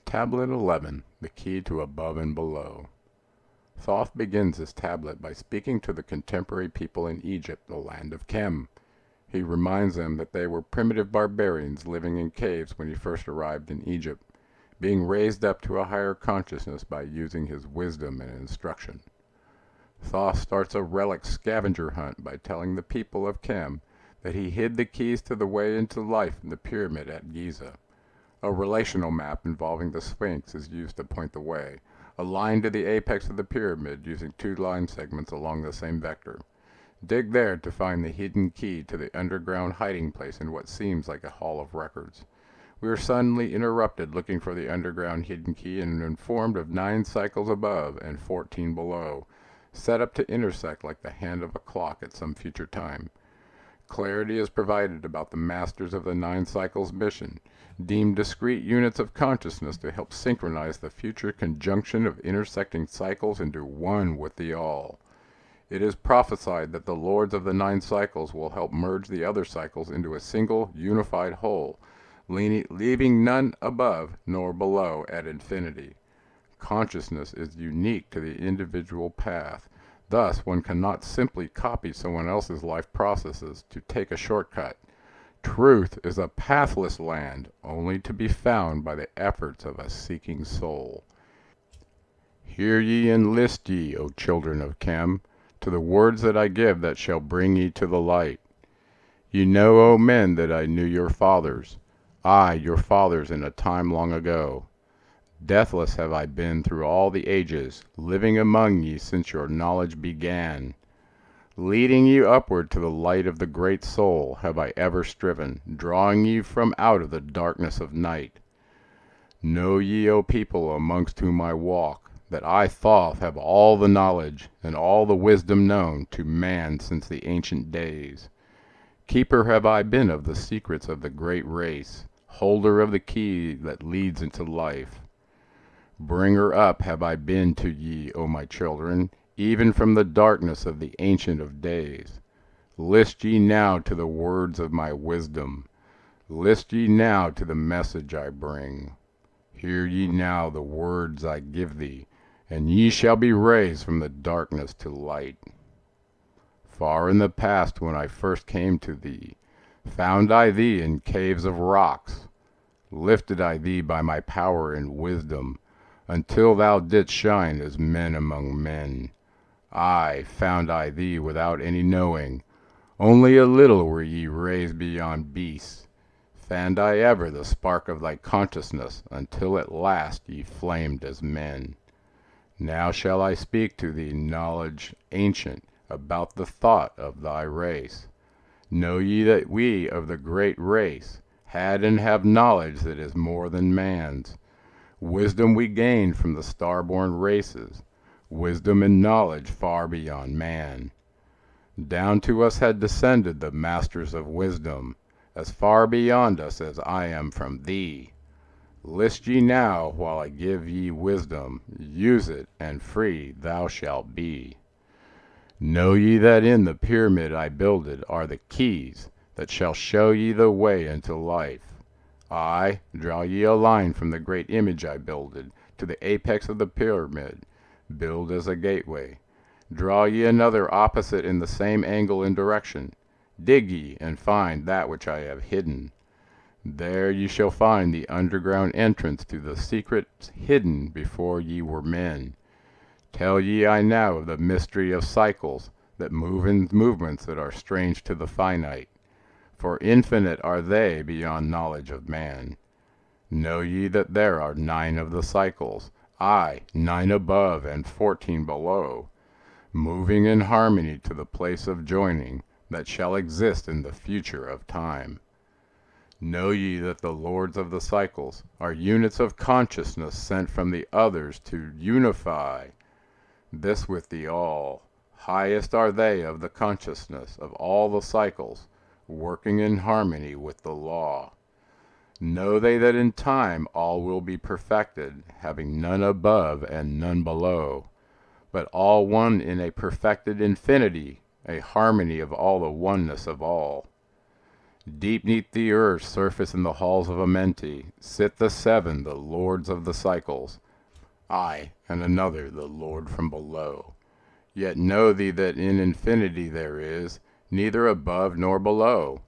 Tablet 11, the key to above and below. Thoth begins his tablet by speaking to the contemporary people in Egypt, the land of Chem. He reminds them that they were primitive barbarians living in caves when he first arrived in Egypt, being raised up to a higher consciousness by using his wisdom and instruction. Thoth starts a relic scavenger hunt by telling the people of Chem that he hid the keys to the way into life in the pyramid at Giza. A relational map involving the Sphinx is used to point the way, a line to the apex of the pyramid using two line segments along the same vector. Dig there to find the hidden key to the underground hiding place in what seems like a hall of records. We are suddenly interrupted looking for the underground hidden key and informed of 9 cycles above and 14 below, set up to intersect like the hand of a clock at some future time. Clarity is provided about the masters of the 9 cycles mission, deemed discrete units of consciousness to help synchronize the future conjunction of intersecting cycles into one with the all. It is prophesied that the Lords of the 9 cycles will help merge the other cycles into a single, unified whole, leaving none above nor below at infinity. Consciousness is unique to the individual path. Thus, one cannot simply copy someone else's life processes to take a shortcut. Truth is a pathless land, only to be found by the efforts of a seeking soul. Hear ye and list ye, O children of Chem, to the words that I give that shall bring ye to the light. Ye know, O men, that I knew your fathers, I, your fathers in a time long ago. Deathless have I been through all the ages, living among ye since your knowledge began. Leading ye upward to the light of the great soul have I ever striven, drawing ye from out of the darkness of night. Know ye, O people amongst whom I walk, that I, Thoth, have all the knowledge and all the wisdom known to man since the ancient days. Keeper have I been of the secrets of the great race, holder of the key that leads into life. Bringer up have I been to ye, O my children, even from the darkness of the Ancient of Days. List ye now to the words of my wisdom. List ye now to the message I bring. Hear ye now the words I give thee, and ye shall be raised from the darkness to light. Far in the past when I first came to thee, found I thee in caves of rocks. Lifted I thee by my power and wisdom, until thou didst shine as men among men. Aye, found I thee without any knowing, only a little were ye raised beyond beasts. Fand I ever the spark of thy consciousness, until at last ye flamed as men. Now shall I speak to thee knowledge ancient about the thought of thy race. Know ye that we of the great race had and have knowledge that is more than man's. Wisdom we gained from the star-born races, wisdom and knowledge far beyond man. Down to us had descended the masters of wisdom, as far beyond us as I am from thee. List ye now while I give ye wisdom, use it, and free thou shalt be. Know ye that in the pyramid I builded are the keys that shall show ye the way into life. Aye, draw ye a line from the great image I builded to the apex of the pyramid, build as a gateway. Draw ye another opposite in the same angle and direction. Dig ye and find that which I have hidden. There ye shall find the underground entrance to the secrets hidden before ye were men. Tell ye I now of the mystery of cycles that move in movements that are strange to the finite, for infinite are they beyond knowledge of man. Know ye that there are 9 of the cycles, aye, 9 above and 14 below, moving in harmony to the place of joining that shall exist in the future of time. Know ye that the Lords of the cycles are units of consciousness sent from the others to unify this with the all. Highest are they of the consciousness of all the cycles, working in harmony with the law. Know they that in time all will be perfected, having none above and none below, but all one in a perfected infinity, a harmony of all the oneness of all. Deep neath the earth's surface in the halls of Amenti sit the seven, the lords of the cycles, I, and another, the lord from below. Yet know thee that in infinity there is neither above nor below,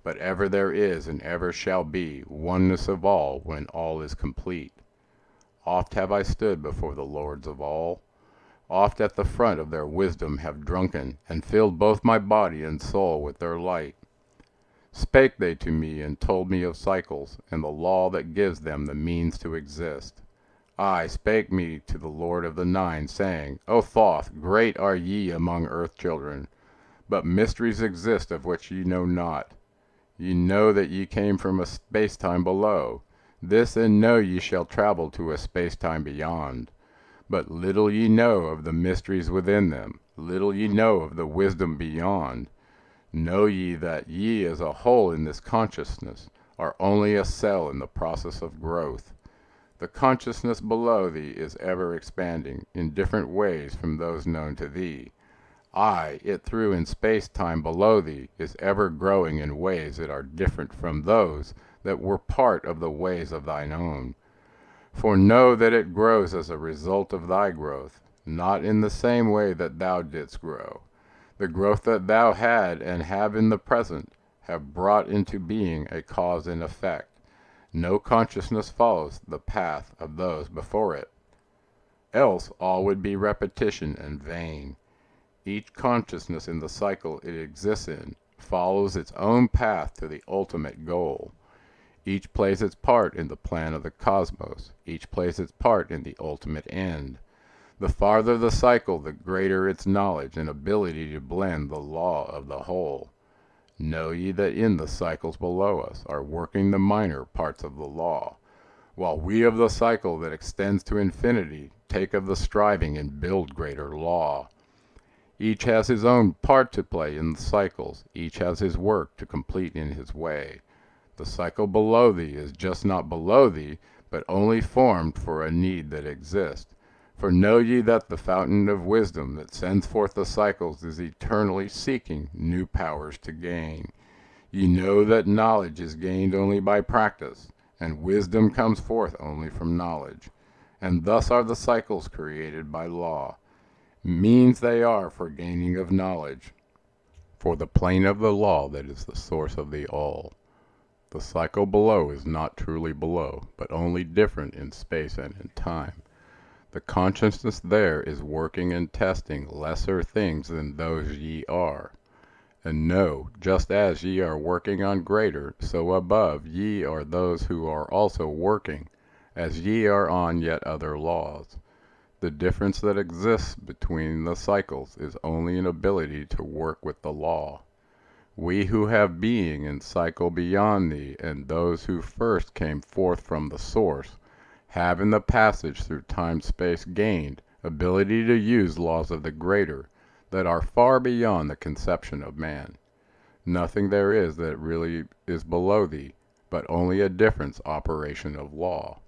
but ever there is and ever shall be oneness of all when all is complete. Oft have I stood before the lords of all, oft at the front of their wisdom have drunken, and filled both my body and soul with their light. Spake they to me and told me of cycles, and the law that gives them the means to exist. I spake me to the Lord of the Nine, saying, O Thoth, great are ye among earth children, but mysteries exist of which ye know not. Ye know that ye came from a space-time below. This and know ye shall travel to a space-time beyond. But little ye know of the mysteries within them, little ye know of the wisdom beyond. Know ye that ye as a whole in this consciousness are only a cell in the process of growth. The consciousness below thee is ever expanding in different ways from those known to thee. I, it through in space-time below thee, is ever growing in ways that are different from those that were part of the ways of thine own. For know that it grows as a result of thy growth, not in the same way that thou didst grow. The growth that thou had and have in the present have brought into being a cause and effect. No consciousness follows the path of those before it. Else all would be repetition and vain. Each consciousness in the cycle it exists in follows its own path to the ultimate goal. Each plays its part in the plan of the cosmos. Each plays its part in the ultimate end. The farther the cycle, the greater its knowledge and ability to blend the law of the whole. Know ye that in the cycles below us are working the minor parts of the law, while we of the cycle that extends to infinity take of the striving and build greater law. Each has his own part to play in the cycles, each has his work to complete in his way. The cycle below thee is just not below thee, but only formed for a need that exists. For know ye that the fountain of wisdom that sends forth the cycles is eternally seeking new powers to gain. Ye know that knowledge is gained only by practice, and wisdom comes forth only from knowledge. And thus are the cycles created by law. Means they are for gaining of knowledge, for the plane of the law that is the source of the all. The cycle below is not truly below, but only different in space and in time. The consciousness there is working and testing lesser things than those ye are. And know, just as ye are working on greater, so above ye are those who are also working, as ye are on yet other laws. The difference that exists between the cycles is only an ability to work with the law. We who have being and cycle beyond thee, and those who first came forth from the source, have in the passage through time-space gained ability to use laws of the greater that are far beyond the conception of man. Nothing there is that really is below thee, but only a difference operation of law.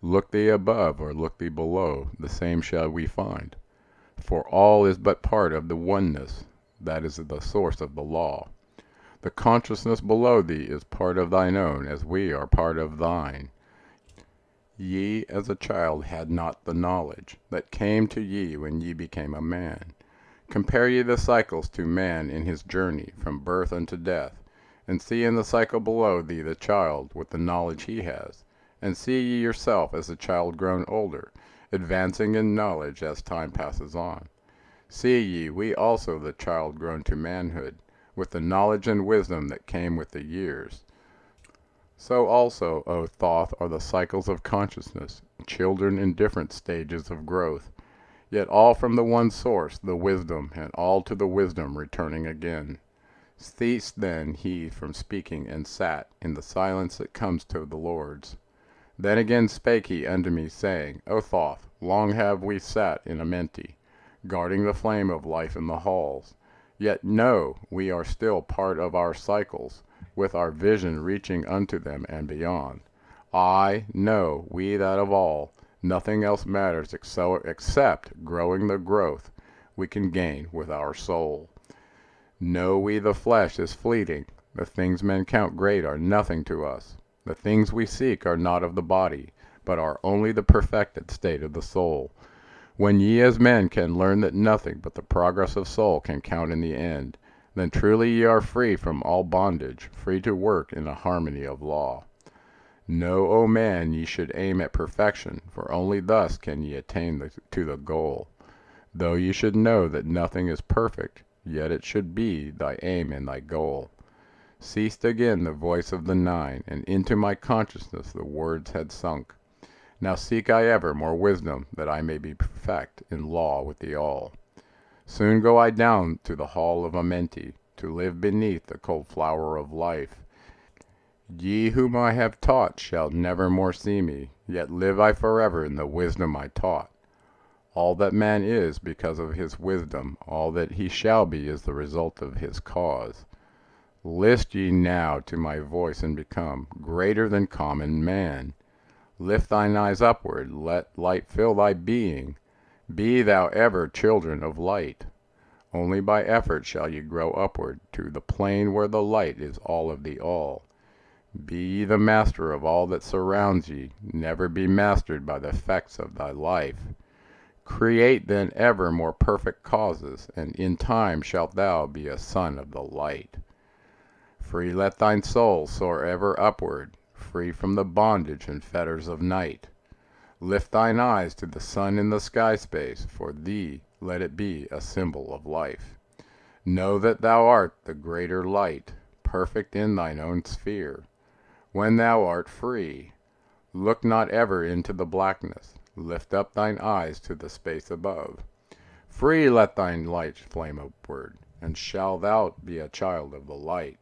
Look thee above or look thee below, the same shall we find. For all is but part of the oneness, that is the source of the law. The consciousness below thee is part of thine own, as we are part of thine. Ye as a child had not the knowledge that came to ye when ye became a man. Compare ye the cycles to man in his journey from birth unto death, and see in the cycle below thee the child with the knowledge he has, and see ye yourself as a child grown older, advancing in knowledge as time passes on. See ye we also the child grown to manhood, with the knowledge and wisdom that came with the years. So also, O Thoth, are the cycles of consciousness, children in different stages of growth, yet all from the one source, the wisdom, and all to the wisdom returning again. Ceased then he from speaking, and sat in the silence that comes to the lords. Then again spake he unto me, saying, O Thoth, long have we sat in Amenti, guarding the flame of life in the halls. Yet know, we are still part of our cycles, with our vision reaching unto them and beyond. I know, we that of all, nothing else matters except growing the growth we can gain with our soul. Know we the flesh is fleeting, The things men count great are nothing to us. The things we seek are not of the body, but are only the perfected state of the soul. When ye as men can learn that nothing but the progress of soul can count in the end, then truly ye are free from all bondage, free to work in a harmony of law. Know, O man, ye should aim at perfection, for only thus can ye attain to the goal. Though ye should know that nothing is perfect, yet it should be thy aim and thy goal. Ceased again the voice of the nine, and into my consciousness the words had sunk. Now seek I ever more wisdom, that I may be perfect in law with the all. Soon go I down to the hall of Amenti, to live beneath the cold flower of life. Ye whom I have taught shall never more see me, yet live I forever in the wisdom I taught. All that man is because of his wisdom, all that he shall be is the result of his cause. List ye now to my voice and become greater than common man. Lift thine eyes upward, let light fill thy being. Be thou ever children of light. Only by effort shall ye grow upward to the plane where the light is all of the all. Be ye the master of all that surrounds ye, never be mastered by the effects of thy life. Create then ever more perfect causes, and in time shalt thou be a son of the light. Free let thine soul soar ever upward, free from the bondage and fetters of night. Lift thine eyes to the sun in the sky space, for thee let it be a symbol of life. Know that thou art the greater light, perfect in thine own sphere. When thou art free, look not ever into the blackness, lift up thine eyes to the space above. Free let thine light flame upward, and shall thou be a child of the light.